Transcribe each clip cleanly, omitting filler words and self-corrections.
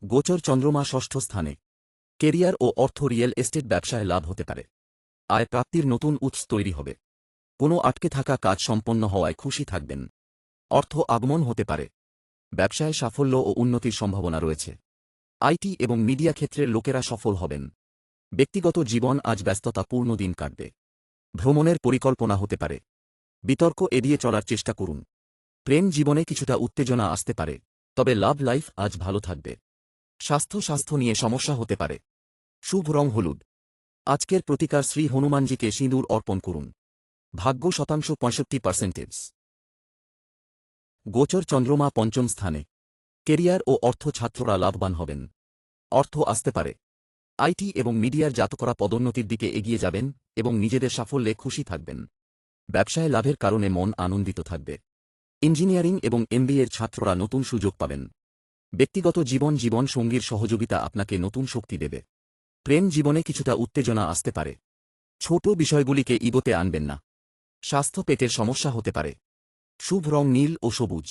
গোচর চন্দ্রমা ষষ্ঠ স্থানে। কেরিয়ার ও অর্থ রিয়েল এস্টেট ব্যবসায় লাভ হতে পারে। আয় প্রাপ্তির নতুন উৎস তৈরি হবে। কোনো আটকে থাকা কাজ সম্পন্ন হওয়ায় খুশি থাকবেন। অর্থ আগমন হতে পারে। ব্যবসায় সাফল্য ও উন্নতির সম্ভাবনা রয়েছে। আইটি এবং মিডিয়া ক্ষেত্রের লোকেরা সফল হবেন। ব্যক্তিগত জীবন আজ ব্যস্ততাপূর্ণ দিন কাটবে। ভ্রমণের পরিকল্পনা হতে পারে। বিতর্ক এড়িয়ে চলার চেষ্টা করুন। প্রেম জীবনে কিছুটা উত্তেজনা আসতে পারে, তবে লাভ লাইফ আজ ভালো থাকবে। স্বাস্থ্য নিয়ে সমস্যা হতে পারে। শুভ রং হলুদ। আজকের প্রতিকার শ্রী হনুমানজিকে সিঁদুর অর্পণ করুন। ভাগ্য শতাংশ 65%। গোচর চন্দ্রমা পঞ্চম স্থানে। কেরিয়ার ও অর্থ ছাত্ররা লাভবান হবেন। অর্থ আসতে পারে। আইটি এবং মিডিয়ার জাতকরা পদোন্নতির দিকে এগিয়ে যাবেন এবং নিজেদের সাফল্যে খুশি থাকবেন। ব্যবসায় লাভের কারণে মন আনন্দিত থাকবে। ইঞ্জিনিয়ারিং এবং এমবিএর ছাত্ররা নতুন সুযোগ পাবেন। ব্যক্তিগত জীবন সঙ্গীর সহযোগিতা আপনাকে নতুন শক্তি দেবে। প্রেম জীবনে কিছুটা উত্তেজনা আসতে পারে। ছোট বিষয়গুলিকে ইগোতে আনবেন না। স্বাস্থ্য পেটের সমস্যা হতে পারে। শুভ রং নীল ও সবুজ।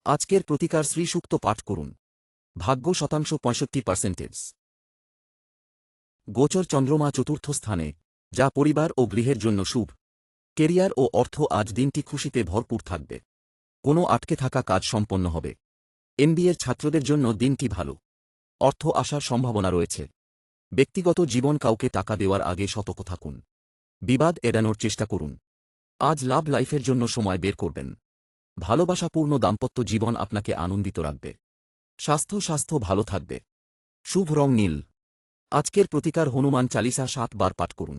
আজকের প্রতিকার শ্রী সূক্ত পাঠ করুন। ভাগ্য শতাংশ 65%। গোচর চন্দ্রমা চতুর্থ স্থানে, যা পরিবার ও গৃহের জন্য শুভ। কেরিয়ার ও অর্থ আজ দিনটি খুশিতে ভরপুর থাকবে। কোনো আটকে থাকা কাজ সম্পন্ন হবে। এমবিএর ছাত্রদের জন্য দিনটি ভালো। অর্থ আসার সম্ভাবনা রয়েছে। ব্যক্তিগত জীবন কাউকে টাকা দেওয়ার আগে সতর্ক থাকুন। বিবাদ এড়ানোর চেষ্টা করুন। আজ লাভ লাইফের জন্য সময় বের করবেন। ভালোবাসাপূর্ণ দাম্পত্য জীবন আপনাকে আনন্দিত রাখবে। স্বাস্থ্য ভালো থাকবে। শুভ রং নীল। আজকের প্রতিকার হনুমান চালিসা 7 বার পাঠ করুন।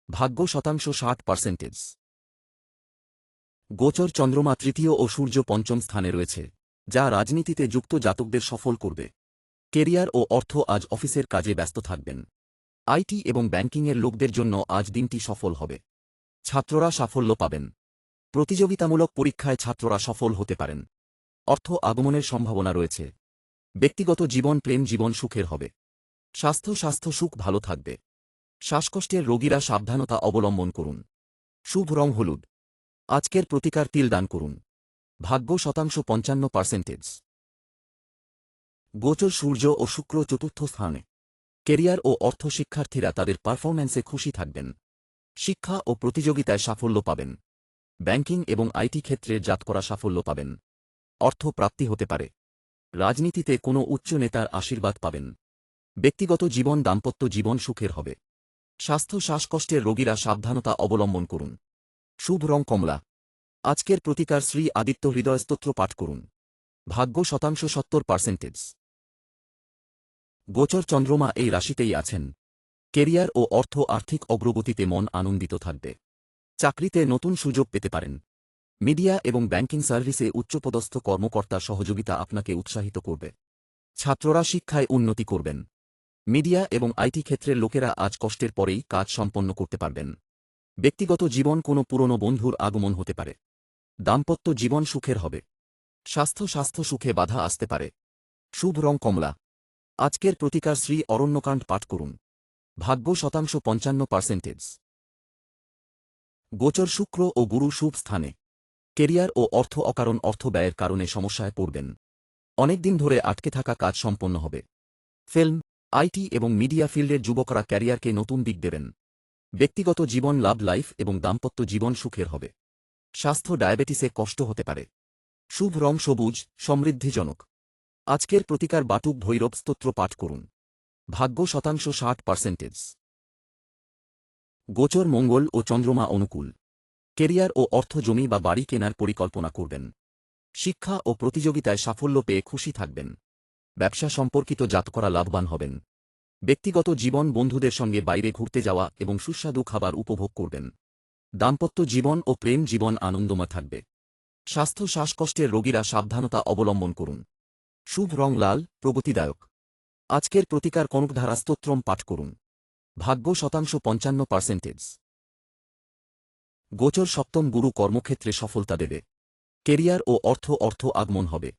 ভাগ্য শতাংশ 60%। গোচর চন্দ্রমা তৃতীয় ও সূর্য পঞ্চম স্থানে রয়েছে, যা রাজনীতিতে যুক্ত জাতকদের সফল করবে। কেরিয়ার ও অর্থ আজ অফিসের কাজে ব্যস্ত থাকবেন। আইটি এবং ব্যাংকিংয়ের লোকদের জন্য আজ দিনটি সফল হবে। ছাত্ররা সাফল্য পাবেন। প্রতিযোগিতামূলক পরীক্ষায় ছাত্ররা সফল হতে পারেন। অর্থ আগমনের সম্ভাবনা রয়েছে। ব্যক্তিগত প্রেম জীবন সুখের হবে। স্বাস্থ্য সুখ ভালো থাকবে। শ্বাসকষ্টের রোগীরা সাবধানতা অবলম্বন করুন। শুভ রং হলুদ। আজকের প্রতিকার তিল দান করুন। ভাগ্য শতাংশ 55%। গোচর সূর্য ও শুক্র চতুর্থ স্থানে। কেরিয়ার ও অর্থ শিক্ষার্থীরা তাদের পারফরম্যান্সে খুশি থাকবেন। শিক্ষা ও প্রতিযোগিতায় সাফল্য পাবেন। ব্যাংকিং এবং আইটি ক্ষেত্রে জাতকরা সাফল্য পাবেন। অর্থ প্রাপ্তি হতে পারে। রাজনীতিতে কোনো উচ্চ নেতার আশীর্বাদ পাবেন। ব্যক্তিগত দাম্পত্য জীবন সুখের হবে। শ্বাসকষ্টের রোগীরা সাবধানতা অবলম্বন করুন। শুভ রং কমলা। আজকের প্রতিকার শ্রী আদিত্য হৃদয় স্তোত্র পাঠ করুন। ভাগ্য শতাংশ 70%। গোচর চন্দ্রমা এই রাশিতেই আছেন। কেরিয়ার ও আর্থিক অগ্রগতিতে মন আনন্দিত থাকবে। চাকরিতে নতুন সুযোগ পেতে পারেন। মিডিয়া এবং ব্যাংকিং সার্ভিসে উচ্চপদস্থ কর্মকর্তার সহযোগিতা আপনাকে উৎসাহিত করবে। ছাত্ররা শিক্ষায় উন্নতি করবেন। মিডিয়া এবং আইটি ক্ষেত্রের লোকেরা আজ কষ্টের পরেই কাজ সম্পন্ন করতে পারবেন। ব্যক্তিগত কোনো পুরনো বন্ধুর আগমন হতে পারে। দাম্পত্য জীবন সুখের হবে। স্বাস্থ্য সুখে বাধা আসতে পারে। শুভ রং কমলা। আজকের প্রতিকার শ্রী অরণ্যকাণ্ড পাঠ করুন। ভাগ্য শতাংশ 55%। গোচর শুক্র ও গুরু শুভ স্থানে। কেরিয়ার ও অকারণ অর্থ ব্যয়ের কারণে সমস্যায় পড়বেন। অনেকদিন ধরে আটকে থাকা কাজ সম্পন্ন হবে। ফিল্ম, আইটি এবং মিডিয়া ফিল্ডের যুবকরা ক্যারিয়ারকে নতুন দিক দেবেন। ব্যক্তিগত লাভ লাইফ এবং দাম্পত্য জীবন সুখের হবে। স্বাস্থ্য ডায়াবেটিসে কষ্ট হতে পারে। শুভ রং সবুজ, সমৃদ্ধিজনক। আজকের প্রতিকার বাটুক ভৈরব স্তোত্র পাঠ করুন। ভাগ্য শতাংশ 60%। গোচর মঙ্গল ও চন্দ্রমা অনুকূল। কেরিয়ার ও জমি বা বাড়ি কেনার পরিকল্পনা করবেন। শিক্ষা ও প্রতিযোগিতায় সাফল্য পেয়ে খুশি থাকবেন। ব্যবসা সম্পর্কিত জাতকরা লাভবান হবেন। ব্যক্তিগত বন্ধুদের সঙ্গে বাইরে ঘুরতে যাওয়া এবং সুস্বাদু খাবার উপভোগ করবেন। দাম্পত্য ও প্রেম জীবন আনন্দময় থাকবে। স্বাস্থ্য শ্বাসকষ্টের রোগীরা সাবধানতা অবলম্বন করুন। শুভ রং লাল, প্রগতিদায়ক। আজকের প্রতিকার কনকধারা স্তোত্রম পাঠ করুন। ভাগ্য শতাংশ 55%। গোচর সপ্তম গুরু কর্মক্ষেত্রে সফলতা দেবে। কেরিয়ার ও অর্থ আগমন হবে।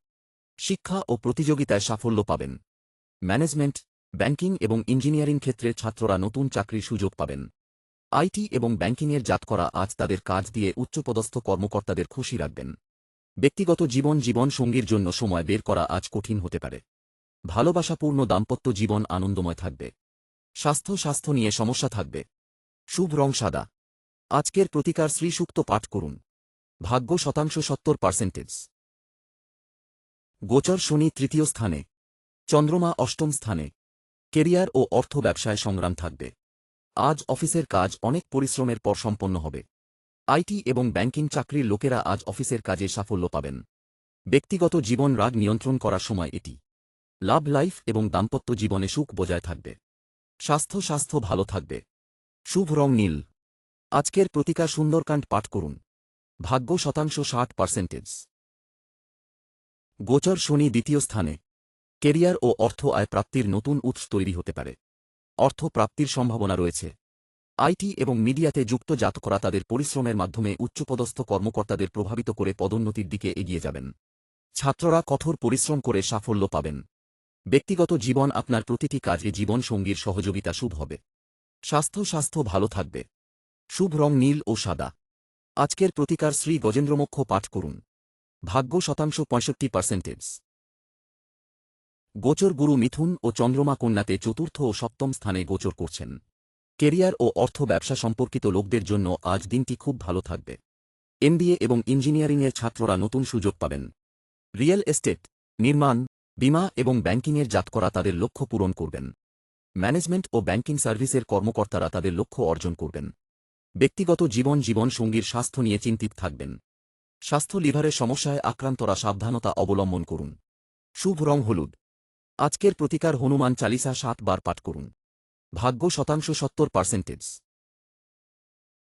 শিক্ষা ও প্রতিযোগিতায় সাফল্য পাবেন। ম্যানেজমেন্ট, ব্যাংকিং এবং ইঞ্জিনিয়ারিং ক্ষেত্রে ছাত্ররা নতুন চাকরির সুযোগ পাবেন। আইটি এবং ব্যাংকিংয়ের জাতকরা আজ তাদের কাজ দিয়ে উচ্চপদস্থ কর্মকর্তাদের খুশি রাখবেন। ব্যক্তিগত জীবন সঙ্গীর জন্য সময় বের করা আজ কঠিন হতে পারে। ভালোবাসাপূর্ণ দাম্পত্য জীবন আনন্দময় থাকবে। স্বাস্থ্য নিয়ে সমস্যা থাকবে। শুভ রং সাদা। আজকের প্রতিকার শ্রী সূক্ত পাঠ করুন। ভাগ্য শতাংশ 70%। গোচর শনি তৃতীয় স্থানে, চন্দ্রমা অষ্টম স্থানে। কেরিয়ার ও অর্থ ব্যবসায় সংগ্রাম থাকবে। আজ অফিসের কাজ অনেক পরিশ্রমের পর সম্পন্ন হবে। আইটি এবং ব্যাংকিং চাকরির লোকেরা আজ অফিসের কাজে সাফল্য পাবেন। ব্যক্তিগত জীবন রাগ নিয়ন্ত্রণ করার সময় এটি। লাভ লাইফ এবং দাম্পত্য জীবনে সুখ বজায় থাকবে। স্বাস্থ্য ভালো থাকবে। শুভ রং নীল। আজকের প্রতিকার সুন্দরকাণ্ড পাঠ করুন। ভাগ্য শতাংশ 60%। গোচর শনি দ্বিতীয় স্থানে, কেরিয়ার ও অর্থ আয় প্রাপ্তির নতুন উৎস তৈরি হতে পারে। অর্থ প্রাপ্তির সম্ভাবনা রয়েছে। আইটি এবং মিডিয়াতে যুক্ত জাতকরা তাদের পরিশ্রমের মাধ্যমে উচ্চপদস্থ কর্মকর্তাদের প্রভাবিত করে পদোন্নতির দিকে এগিয়ে যাবেন। ছাত্ররা কঠোর পরিশ্রম করে সাফল্য পাবেন। ব্যক্তিগত জীবন আপনার প্রতিটি কাজে জীবনসঙ্গীর সহযোগিতা শুভ হবে। স্বাস্থ্য ভালো থাকবে। শুভ রং নীল ও সাদা। আজকের প্রতিকার শ্রী গজেন্দ্রমোক্ষ পাঠ করুন। ভাগ্য শতাংশ 65%। গোচর গুরু মিথুন ও চন্দ্রমা কন্যাতে চতুর্থ ও সপ্তম স্থানে গোচর করছেন। কেরিয়ার ও অর্থ ব্যবসা সম্পর্কিত লোকদের জন্য আজ দিনটি খুব ভালো থাকবে। এমবিএ এবং ইঞ্জিনিয়ারিংয়ের ছাত্ররা নতুন সুযোগ পাবেন। রিয়েল এস্টেট, নির্মাণ, বীমা এবং ব্যাংকিংয়ের জাতকরা তাদের লক্ষ্য পূরণ করবেন। ম্যানেজমেন্ট ও ব্যাংকিং সার্ভিসের কর্মকর্তারা তাদের লক্ষ্য অর্জন করবেন। ব্যক্তিগত জীবন সঙ্গীর স্বাস্থ্য নিয়ে চিন্তিত থাকবেন। স্বাস্থ্য লিভারের সমস্যায় আক্রান্তরা সাবধানতা অবলম্বন করুন। শুভ রং হলুদ। আজকের প্রতিকার হনুমান চালিসা 7 বার পাঠ করুন। ভাগ্য শতাংশ 70%।